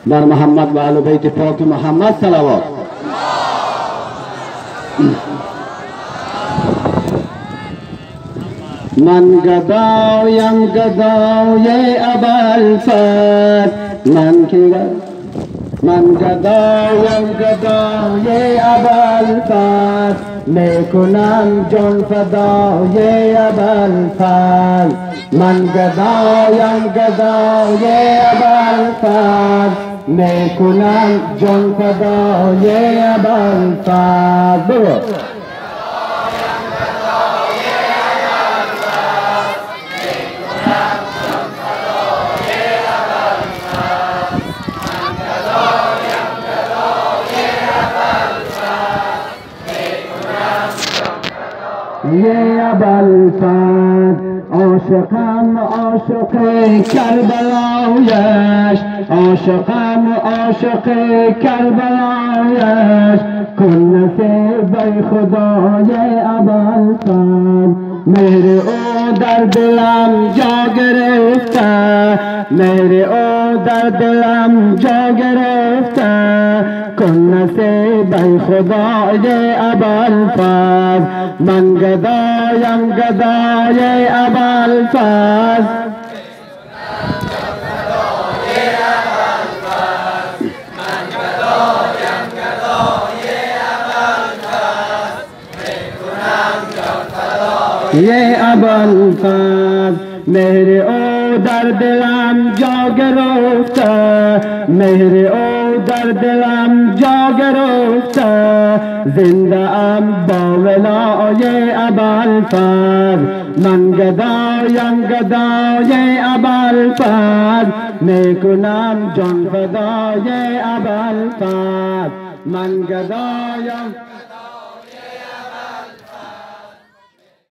در محمد و آل بیت پاک محمد صلوات. من گدایم گدای ابوالفضل، من گدایم گدای ابوالفضل، میکنم جان فدای ابوالفضل. من گدایم گدای ابوالفضل، میکنم جان فدای ابوالفضل. یه ابوالفضل عاشقم عاشق کربلایش، عاشقم عاشق کربلایش، کن نصیب خدای ابوالفضل. مهر او در دلم جا گرفته، مهر او در دلم جا گرفته، کن نصیب خدای ابوالفضل. من گدایم گدای ابوالفضل، یه ابوالفضل. مهر او در دلم جا گرفته، مهر او در دلم جا گرفته، زنده ام با ولای ابوالفضل. من گدایم گدای ابوالفضل، میکنم جان فدای ابوالفضل. من گدایم